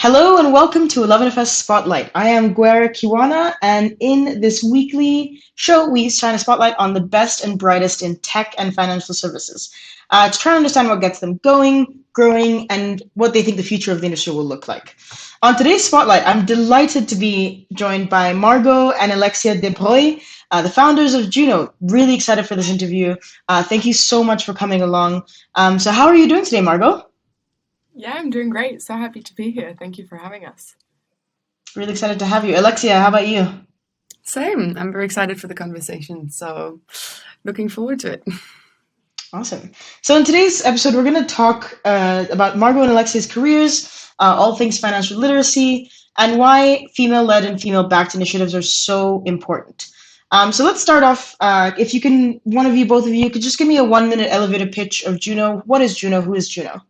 Hello and welcome to 11FS Spotlight. I am Gwera Kiwana, and in this weekly show, we shine a spotlight on the best and brightest in tech and financial services to try to understand what gets them going, growing, and what they think the future of the industry will look like. On today's Spotlight, I'm delighted to be joined by Margot and Alexia de Broglie, the founders of Juno. Really excited for this interview. Thank you so much for coming along. So how are you doing today, Margot? Yeah, I'm doing great. So happy to be here. Thank you for having us. Really excited to have you. Alexia, how about you? Same. I'm very excited for the conversation. So looking forward to it. Awesome. So in today's episode, we're going to talk about Margot and Alexia's careers, all things financial literacy, and why female-led and female-backed initiatives are so important. So let's start off. If you can, both of you, could just give me a 1-minute elevator pitch of Juno. What is Juno? Who is Juno?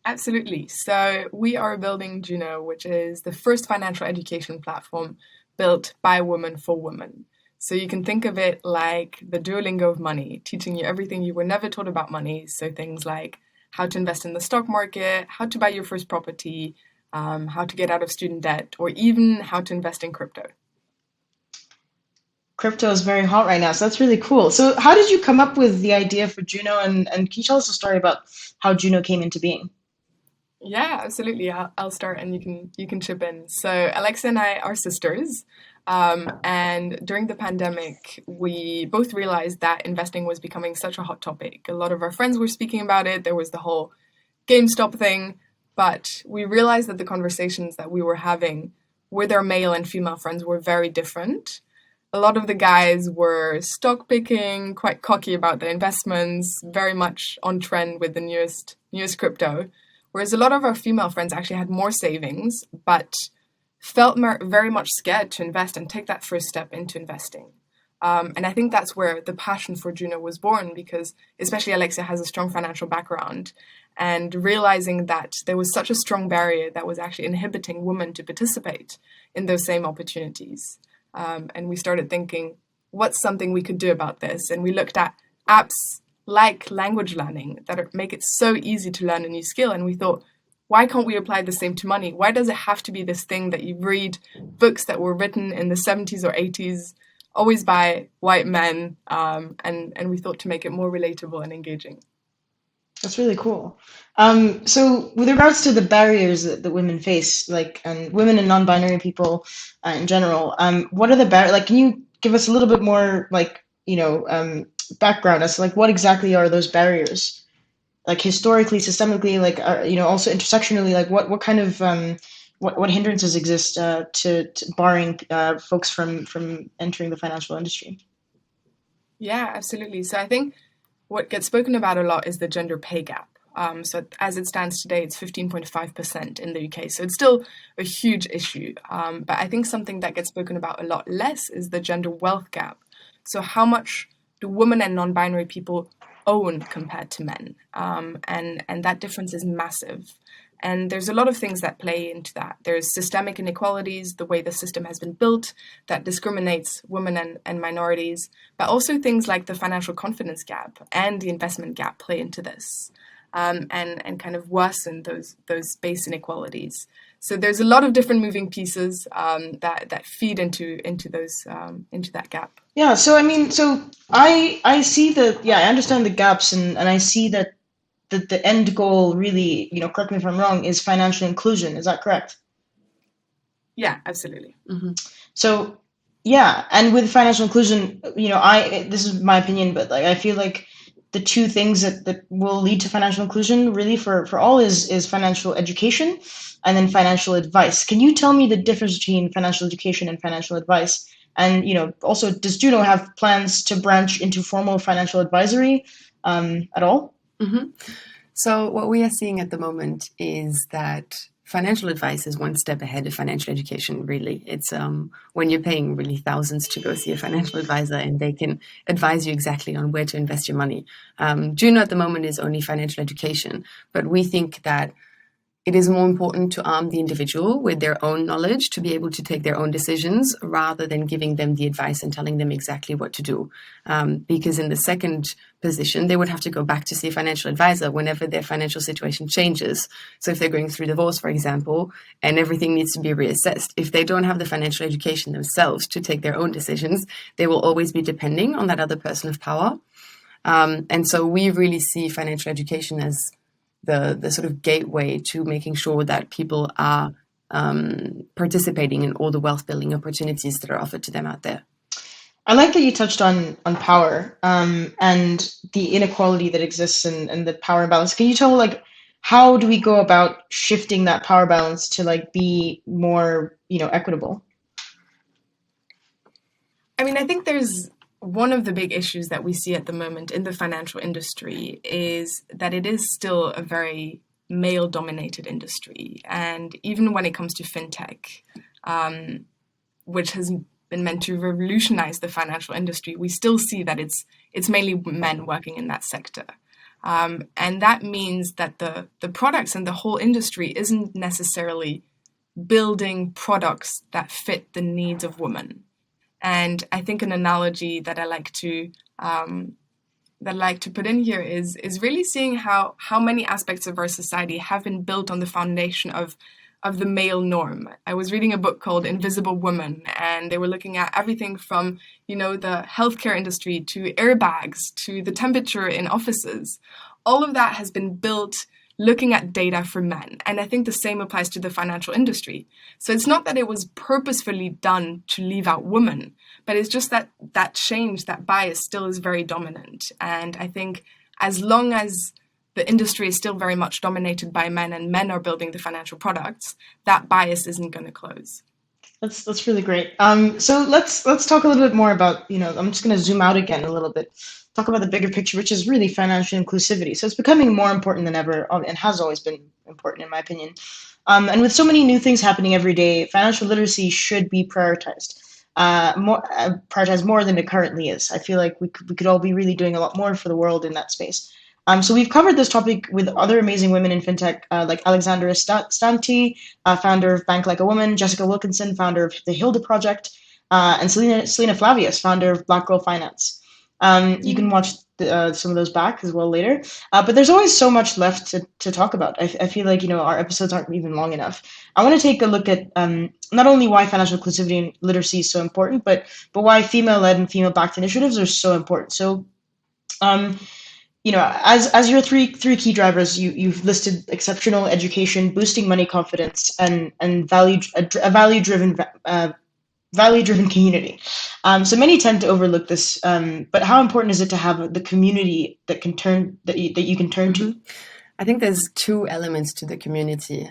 Absolutely. So we are building Juno, which is the first financial education platform built by women for women. So you can think of it like the Duolingo of money, teaching you everything you were never taught about money. So things like how to invest in the stock market, how to buy your first property, how to get out of student debt, or even how to invest in crypto. Crypto is very hot right now, so that's really cool. So how did you come up with the idea for Juno, and can you tell us a story about how Juno came into being? Yeah, absolutely. I'll start and you can chip in. So Alexia and I are sisters. And during the pandemic, we both realized that investing was becoming such a hot topic. A lot of our friends were speaking about it. There was the whole GameStop thing. But we realized that the conversations that we were having with our male and female friends were very different. A lot of the guys were stock picking, quite cocky about their investments, very much on trend with the newest crypto. Whereas a lot of our female friends actually had more savings, but felt very much scared to invest and take that first step into investing. And I think that's where the passion for Juno was born, because especially Alexia has a strong financial background, and realizing that there was such a strong barrier that was actually inhibiting women to participate in those same opportunities. And we started thinking, what's something we could do about this? And we looked at apps like language learning that make it so easy to learn a new skill. And we thought, why can't we apply the same to money? Why does it have to be this thing that you read books that were written in the 70s or 80s, always by white men? And we thought to make it more relatable and engaging. That's really cool. So with regards to the barriers that women face, and women and non-binary people in general, what are the barriers? Can you give us a little bit more, background as to what exactly are those barriers, historically, systemically, also intersectionally, what kind of what hindrances exist to barring folks from entering the financial industry? Yeah, absolutely. So I think what gets spoken about a lot is the gender pay gap. So as it stands today, it's 15.5% in the UK. So it's still a huge issue. But I think something that gets spoken about a lot less is the gender wealth gap. So how much do women and non-binary people own compared to men? And that difference is massive. And there's a lot of things that play into that. There's systemic inequalities, the way the system has been built that discriminates women and minorities, but also things like the financial confidence gap and the investment gap play into this, and kind of worsen those base inequalities. So there's a lot of different moving pieces that feed into that gap. Yeah. So I see I understand the gaps, and I see that the end goal really, correct me if I'm wrong, is financial inclusion. Is that correct? Yeah, absolutely. Mm-hmm. So yeah, and with financial inclusion, this is my opinion, but I feel like the two things that will lead to financial inclusion really for all is financial education and then financial advice. Can you tell me the difference between financial education and financial advice? And also, does Juno have plans to branch into formal financial advisory at all? Mm-hmm. So what we are seeing at the moment is that financial advice is one step ahead of financial education, really. It's when you're paying really thousands to go see a financial advisor and they can advise you exactly on where to invest your money. Juno at the moment is only financial education, but we think that it is more important to arm the individual with their own knowledge to be able to take their own decisions rather than giving them the advice and telling them exactly what to do. Because in the second position, they would have to go back to see a financial advisor whenever their financial situation changes. So if they're going through divorce, for example, and everything needs to be reassessed, if they don't have the financial education themselves to take their own decisions, they will always be depending on that other person of power. And so we really see financial education as the sort of gateway to making sure that people are participating in all the wealth building opportunities that are offered to them out there. I like that you touched on power and the inequality that exists and the power imbalance. Can you tell how do we go about shifting that power balance to be more equitable? I mean, I think there's one of the big issues that we see at the moment in the financial industry is that it is still a very male-dominated industry. And even when it comes to fintech, which has been meant to revolutionize the financial industry, we still see that it's mainly men working in that sector. And that means that the products and the whole industry isn't necessarily building products that fit the needs of women. And I think an analogy that I like to put in here is really seeing how many aspects of our society have been built on the foundation of the male norm. I was reading a book called Invisible Woman, and they were looking at everything from the healthcare industry to airbags to the temperature in offices. All of that has been built looking at data for men. And I think the same applies to the financial industry. So it's not that it was purposefully done to leave out women, but it's just that change, that bias still is very dominant. And I think as long as the industry is still very much dominated by men and men are building the financial products, that bias isn't going to close. That's really great. So let's talk a little bit more about, I'm just going to zoom out again a little bit, talk about the bigger picture, which is really financial inclusivity. So it's becoming more important than ever and has always been important, in my opinion. And with so many new things happening every day, financial literacy should be prioritized, prioritized more than it currently is. I feel like we could all be really doing a lot more for the world in that space. So we've covered this topic with other amazing women in fintech, like Alexandra Stanti, founder of Bank Like a Woman, Jessica Wilkinson, founder of the Hilda Project, and Selena Flavius, founder of Black Girl Finance. You can watch some of those back as well later. But there's always so much left to talk about. I feel like our episodes aren't even long enough. I want to take a look at not only why financial inclusivity and literacy is so important, but why female-led and female-backed initiatives are so important. So as your three key drivers, you've listed exceptional education, boosting money confidence, and a value-driven community. So many tend to overlook this, but how important is it to have the community that you can turn to? I think there's two elements to the community.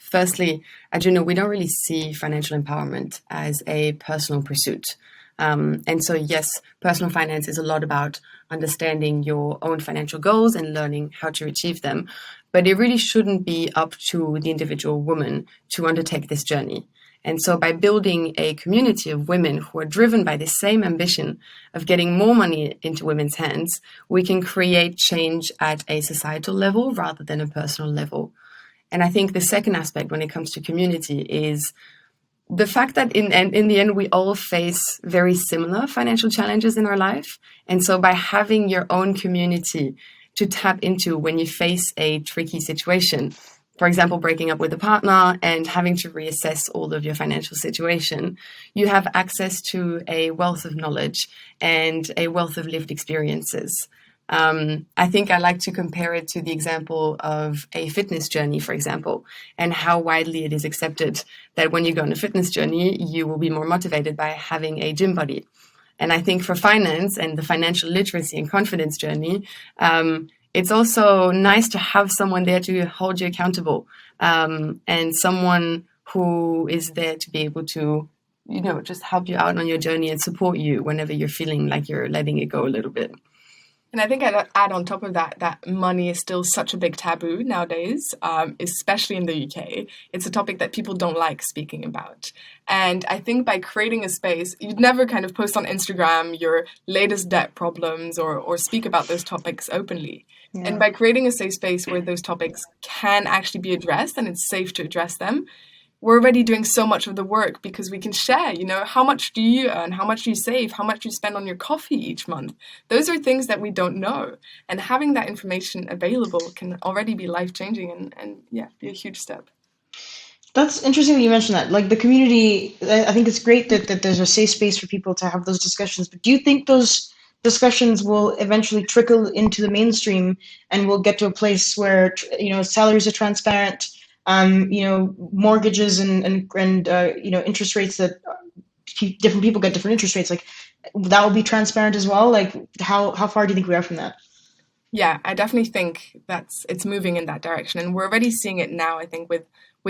Firstly, at Juno, we don't really see financial empowerment as a personal pursuit. And so, yes, personal finance is a lot about understanding your own financial goals and learning how to achieve them. But it really shouldn't be up to the individual woman to undertake this journey. And so by building a community of women who are driven by the same ambition of getting more money into women's hands, we can create change at a societal level rather than a personal level. And I think the second aspect when it comes to community is the fact that in the end, we all face very similar financial challenges in our life. And so by having your own community to tap into when you face a tricky situation, for example, breaking up with a partner and having to reassess all of your financial situation, you have access to a wealth of knowledge and a wealth of lived experiences. I think I like to compare it to the example of a fitness journey, for example, and how widely it is accepted that when you go on a fitness journey, you will be more motivated by having a gym buddy. And I think for finance and the financial literacy and confidence journey, it's also nice to have someone there to hold you accountable, and someone who is there to be able to, just help you out on your journey and support you whenever you're feeling like you're letting it go a little bit. And I think I'd add on top of that money is still such a big taboo nowadays, especially in the UK. It's a topic that people don't like speaking about. And I think by creating a space, you'd never kind of post on Instagram your latest debt problems or speak about those topics openly. And by creating a safe space where those topics can actually be addressed and it's safe to address them, we're already doing so much of the work, because we can share, how much do you earn, how much do you save, how much you spend on your coffee each month. Those are things that we don't know. And having that information available can already be life-changing and be a huge step. That's interesting that you mentioned that. Like the community, I think it's great that there's a safe space for people to have those discussions. But do you think those discussions will eventually trickle into the mainstream and we'll get to a place where, salaries are transparent, mortgages and interest rates that different people get different interest rates, like that will be transparent as well? Like how far do you think we are from that? Yeah, I definitely think it's moving in that direction. And we're already seeing it now, I think, with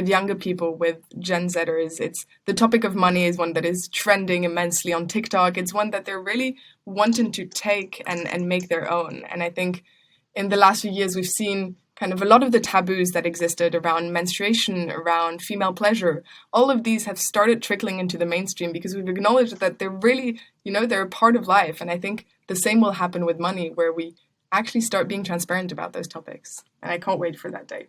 younger people, with Gen Zers. It's the topic of money is one that is trending immensely on TikTok. It's one that they're really wanting to take and make their own. And I think in the last few years, we've seen kind of a lot of the taboos that existed around menstruation, around female pleasure. All of these have started trickling into the mainstream because we've acknowledged that they're really, they're a part of life. And I think the same will happen with money, where we actually start being transparent about those topics. And I can't wait for that day.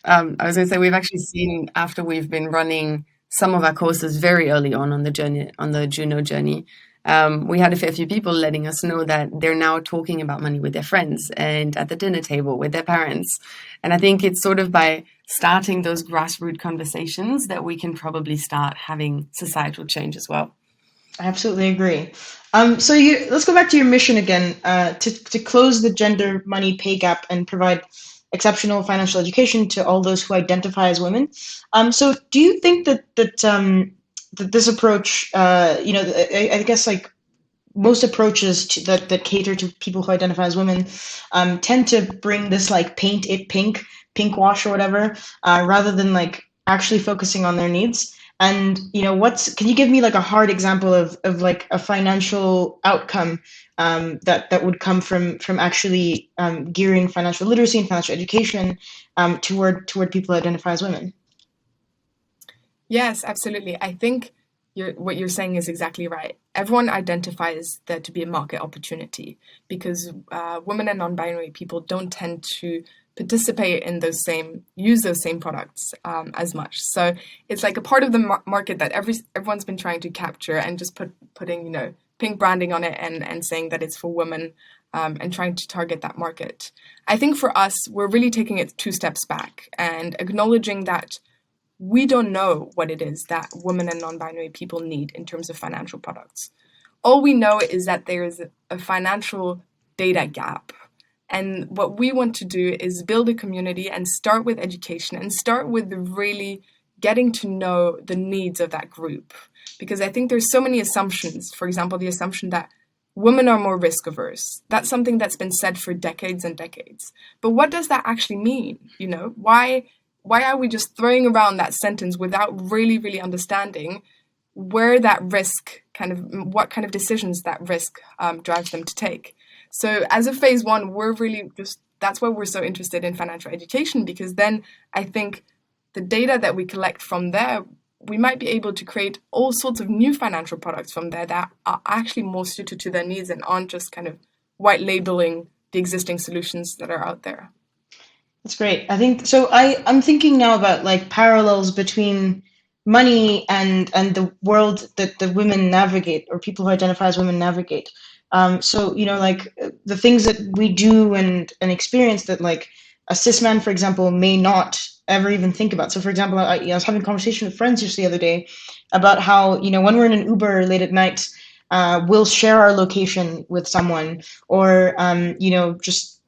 I was going to say, we've actually seen, after we've been running some of our courses very early on the journey, on the Juno journey, we had a fair few people letting us know that they're now talking about money with their friends and at the dinner table with their parents. And I think it's sort of by starting those grassroots conversations that we can probably start having societal change as well. I absolutely agree. So let's go back to your mission again, to close the gender money pay gap and provide exceptional financial education to all those who identify as women. So do you think that this approach, I guess like most approaches that cater to people who identify as women tend to bring this like paint it pink wash or whatever, rather than like actually focusing on their needs? And can you give me like a hard example of like a financial outcome that would come from actually gearing financial literacy and financial education toward people who identify as women? Yes, absolutely. I think what you're saying is exactly right. Everyone identifies there to be a market opportunity because women and non-binary people don't tend to participate in use those same products as much. So it's like a part of the market that everyone's been trying to capture and just putting pink branding on it and saying that it's for women and trying to target that market. I think for us, we're really taking it 2 steps back and acknowledging that we don't know what it is that women and non-binary people need in terms of financial products. All we know is that there is a financial data gap. And what we want to do is build a community and start with education and start with really getting to know the needs of that group. Because I think there's so many assumptions. For example, the assumption that women are more risk averse. That's something that's been said for decades and decades. But what does that actually mean? Why are we just throwing around that sentence without really, really understanding where that risk what kind of decisions that risk drives them to take? So as a phase 1, we're really that's why we're so interested in financial education, because then I think the data that we collect from there, we might be able to create all sorts of new financial products from there that are actually more suited to their needs and aren't just kind of white labeling the existing solutions that are out there. That's great. I think so. I'm thinking now about like parallels between money and the world that the women navigate, or people who identify as women navigate. So like the things that we do and experience that like a cis man, for example, may not ever even think about. So for example, I was having a conversation with friends just the other day about how when we're in an Uber late at night, we'll share our location with someone, or just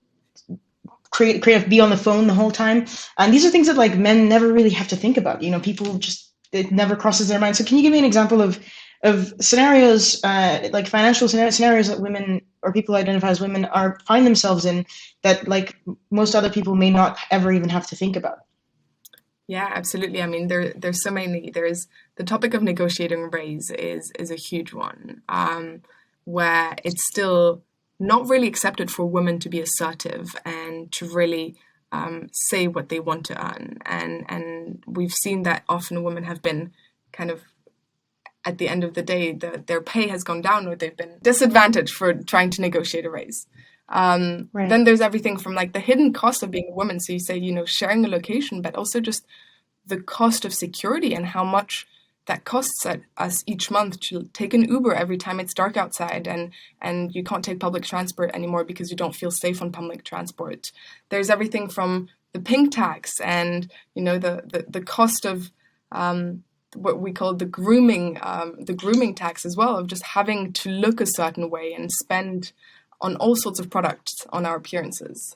be on the phone the whole time. And these are things that like men never really have to think about. People just, it never crosses their mind. So can you give me an example of scenarios, like financial scenarios that women or people who identify as women find themselves in that like most other people may not ever even have to think about? Yeah, absolutely. I mean, there's so many. There's the topic of negotiating a raise is a huge one, where it's still not really accepted for women to be assertive and to really say what they want to earn. And we've seen that often women have been kind of, at the end of the day, their pay has gone down, or they've been disadvantaged for trying to negotiate a raise. Right. Then there's everything from like the hidden cost of being a woman. So you say, sharing a location, but also just the cost of security and how much that costs us each month to take an Uber every time it's dark outside, and you can't take public transport anymore because you don't feel safe on public transport. There's everything from the pink tax and the cost of what we call the grooming tax as well, of just having to look a certain way and spend on all sorts of products on our appearances.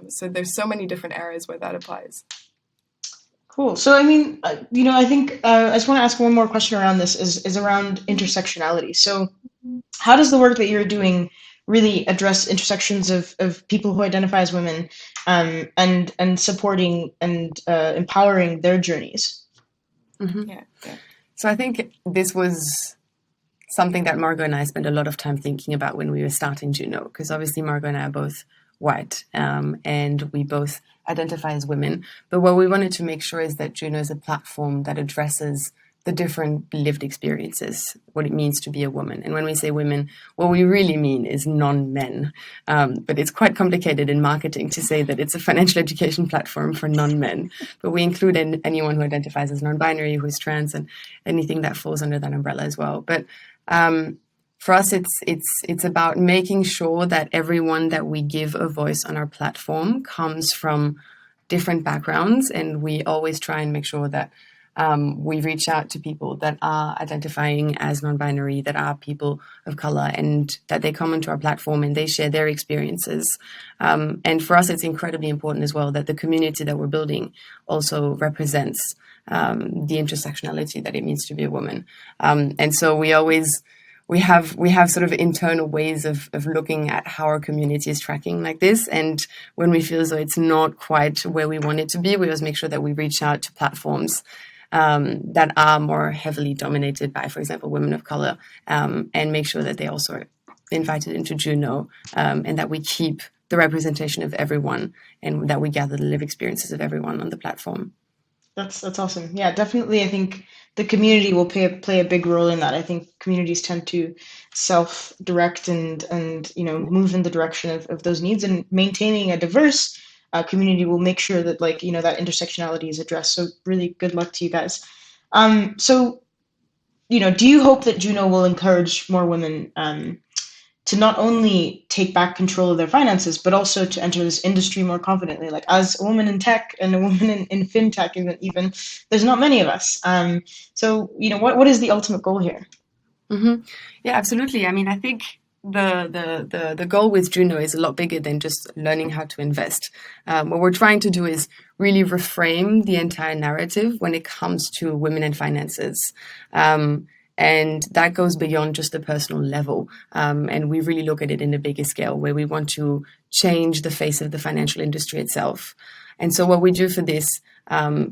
So there's so many different areas where that applies. Cool. So, I mean, I think I just want to ask one more question around this is around intersectionality. So, how does the work that you're doing really address intersections of people who identify as women, and supporting and empowering their journeys? Mm-hmm. Yeah. So I think this was something that Margot and I spent a lot of time thinking about when we were starting Juno, because obviously Margot and I are both white, and we both identify as women. But what we wanted to make sure is that Juno is a platform that addresses the different lived experiences, what it means to be a woman. And when we say women, what we really mean is non-men. But it's quite complicated in marketing to say that it's a financial education platform for non-men. But we include anyone who identifies as non-binary, who is trans, and anything that falls under that umbrella as well. But for us, it's about making sure that everyone that we give a voice on our platform comes from different backgrounds, and we always try and make sure that we reach out to people that are identifying as non-binary, that are people of color, and that they come onto our platform and they share their experiences. And for us, it's incredibly important as well that the community that we're building also represents the intersectionality that it means to be a woman. And so we have sort of internal ways of looking at how our community is tracking like this. And when we feel as though it's not quite where we want it to be, we always make sure that we reach out to platforms that are more heavily dominated by, for example, women of color, and make sure that they also are invited into Juno, and that we keep the representation of everyone, and that we gather the lived experiences of everyone on the platform. That's awesome. Yeah, definitely. I think the community will play a big role in that. I think communities tend to self-direct and move in the direction of those needs, and maintaining a diverse community will make sure that that intersectionality is addressed. So really good luck to you guys. So do you hope that Juno will encourage more women to not only take back control of their finances, but also to enter this industry more confidently? Like, as a woman in tech and a woman in fintech, even there's not many of us. So what is the ultimate goal here? Mm-hmm. Yeah, absolutely. I mean, I think the goal with Juno is a lot bigger than just learning how to invest. What we're trying to do is really reframe the entire narrative when it comes to women and finances. And that goes beyond just the personal level. And we really look at it in a bigger scale, where we want to change the face of the financial industry itself. And so what we do for this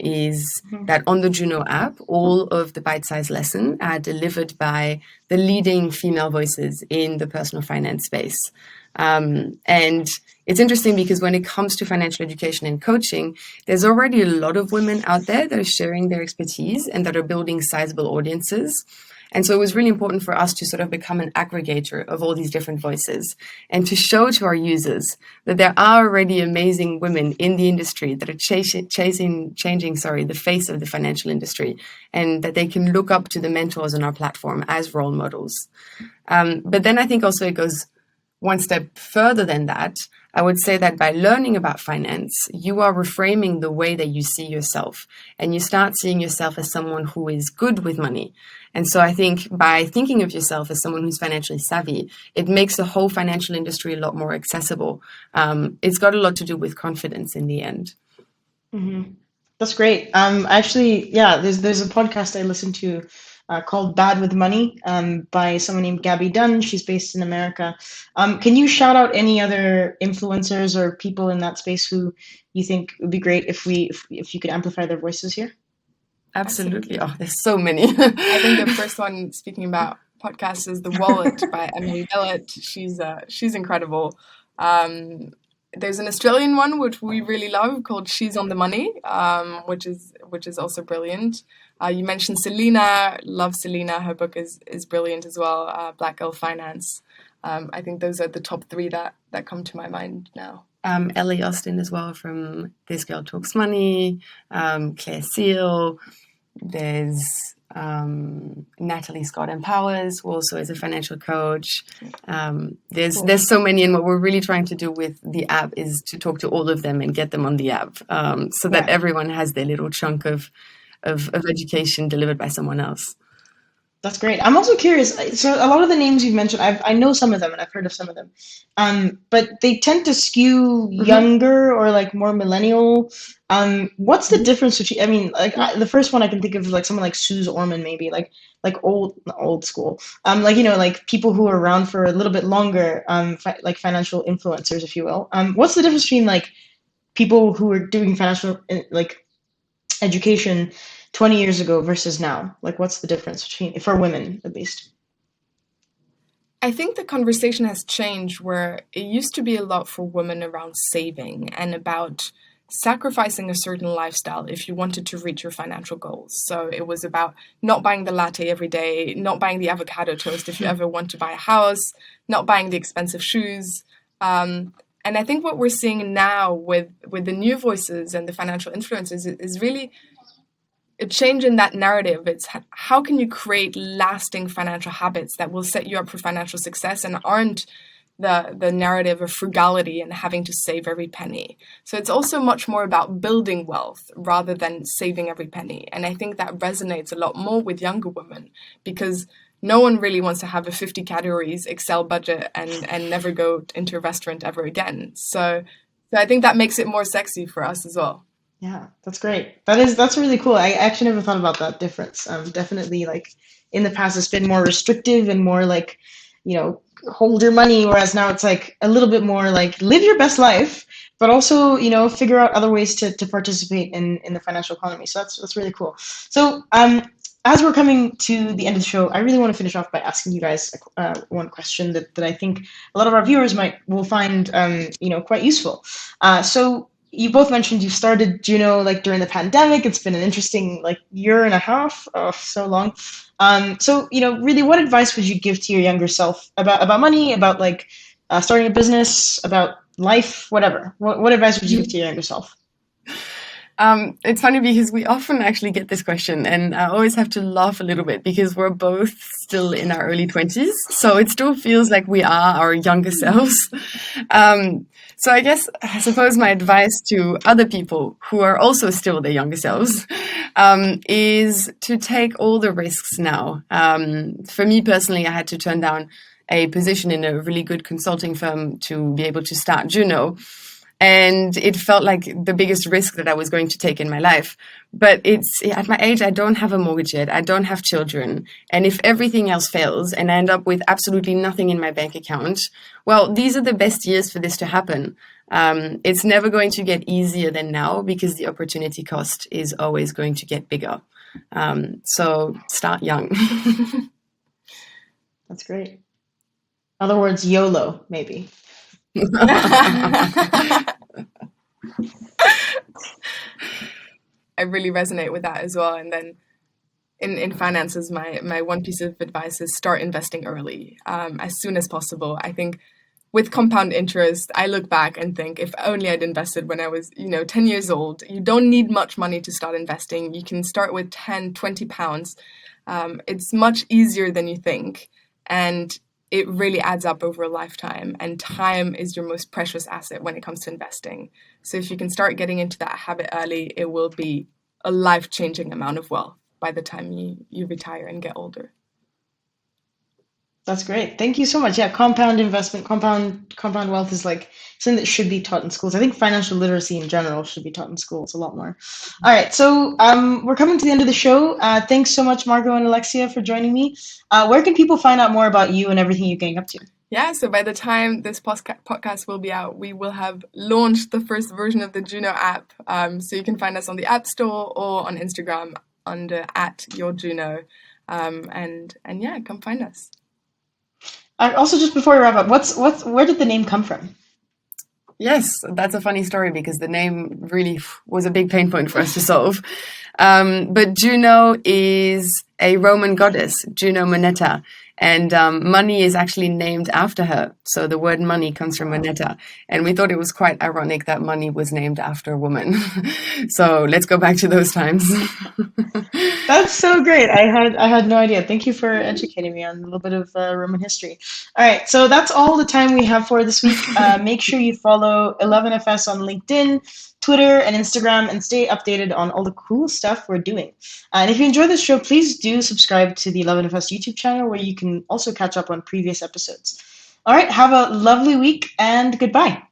is that on the Juno app, all of the bite-sized lessons are delivered by the leading female voices in the personal finance space. And it's interesting because when it comes to financial education and coaching, there's already a lot of women out there that are sharing their expertise and that are building sizable audiences. And so it was really important for us to sort of become an aggregator of all these different voices and to show to our users that there are already amazing women in the industry that are changing the face of the financial industry, and that they can look up to the mentors on our platform as role models. But then I think also it goes one step further than that. I would say that by learning about finance, you are reframing the way that you see yourself, and you start seeing yourself as someone who is good with money. And so I think by thinking of yourself as someone who's financially savvy, it makes the whole financial industry a lot more accessible. It's got a lot to do with confidence in the end. Mm-hmm. That's great. Actually, yeah, there's a podcast I listen to called Bad with Money, by someone named Gabby Dunn. She's based in America. Can you shout out any other influencers or people in that space who you think would be great if you could amplify their voices here? Absolutely. Oh, there's so many. I think the first one, speaking about podcasts, is The Wallet by Emily Bellett. She's incredible. There's an Australian one which we really love called She's on the Money, which is also brilliant. You mentioned Selena. Love Selena. Her book is brilliant as well. Black Girl Finance. I think those are the top three that come to my mind now. Ellie Austin as well from This Girl Talks Money, Claire Seal. There's Natalie Scott Empowers, who also is a financial coach. There's so many, and what we're really trying to do with the app is to talk to all of them and get them on the app, so that everyone has their little chunk of education delivered by someone else. That's great. I'm also curious. So a lot of the names you've mentioned, I know some of them and I've heard of some of them, but they tend to skew younger or like more millennial. What's the difference between? I mean, like the first one I can think of is like someone like Suze Orman, maybe like old school. Like like people who are around for a little bit longer, like financial influencers, if you will. What's the difference between like people who are doing financial like education 20 years ago versus now? Like, what's the difference between, for women at least? I think the conversation has changed, where it used to be a lot for women around saving and about sacrificing a certain lifestyle if you wanted to reach your financial goals. So it was about not buying the latte every day, not buying the avocado toast if you ever want to buy a house, not buying the expensive shoes. And I think what we're seeing now with the new voices and the financial influencers is really a change in that narrative. It's how can you create lasting financial habits that will set you up for financial success and aren't the narrative of frugality and having to save every penny. So it's also much more about building wealth rather than saving every penny. And I think that resonates a lot more with younger women, because no one really wants to have a 50 categories Excel budget and never go into a restaurant ever again. So I think that makes it more sexy for us as well. Yeah, that's great. That's really cool. I actually never thought about that difference. Definitely, like in the past, it's been more restrictive and more like, hold your money, whereas now it's like a little bit more like live your best life, but also figure out other ways to participate in the financial economy. So that's really cool. So as we're coming to the end of the show, I really want to finish off by asking you guys one question that I think a lot of our viewers will find quite useful. So you both mentioned you started Juno like during the pandemic. It's been an interesting like year and a half, so long. So really, what advice would you give to your younger self about money, about like starting a business, about life, whatever? What advice would you give to your younger self? It's funny because we often actually get this question, and I always have to laugh a little bit because we're both still in our early 20s. So it still feels like we are our younger selves. So I suppose my advice to other people who are also still their younger selves is to take all the risks now. For me personally, I had to turn down a position in a really good consulting firm to be able to start Juno. And it felt like the biggest risk that I was going to take in my life. But it's at my age, I don't have a mortgage yet. I don't have children. And if everything else fails and I end up with absolutely nothing in my bank account, well, these are the best years for this to happen. It's never going to get easier than now because the opportunity cost is always going to get bigger. So start young. That's great. In other words, YOLO, maybe. I really resonate with that as well. And then in finances, my one piece of advice is start investing early, as soon as possible. I think with compound interest, I look back and think, if only I'd invested when I was 10 years old. You don't need much money to start investing. You can start with 10, 20 pounds. It's much easier than you think. And it really adds up over a lifetime, and time is your most precious asset when it comes to investing. So if you can start getting into that habit early, it will be a life-changing amount of wealth by the time you retire and get older. That's great. Thank you so much. Yeah, compound investment, compound wealth is like something that should be taught in schools. I think financial literacy in general should be taught in schools a lot more. All right, so we're coming to the end of the show. Thanks so much, Margot and Alexia, for joining me. Where can people find out more about you and everything you're getting up to? Yeah, so by the time this podcast will be out, we will have launched the first version of the Juno app. So you can find us on the App Store or on Instagram under @YourJuno. And yeah, come find us. Also, just before we wrap up, where did the name come from? Yes, that's a funny story because the name really was a big pain point for us to solve. But Juno is a Roman goddess, Juno Moneta, and money is actually named after her. So the word money comes from moneta, and we thought it was quite ironic that money was named after a woman. So let's go back to those times. That's so great. I had no idea. Thank you for educating me on a little bit of Roman history. All right, so that's all the time we have for this week. Make sure you follow 11FS on LinkedIn, Twitter, and Instagram, and stay updated on all the cool stuff we're doing. And if you enjoy this show, please do subscribe to the 11FS YouTube channel, where you can also catch up on previous episodes. All right, have a lovely week, and goodbye.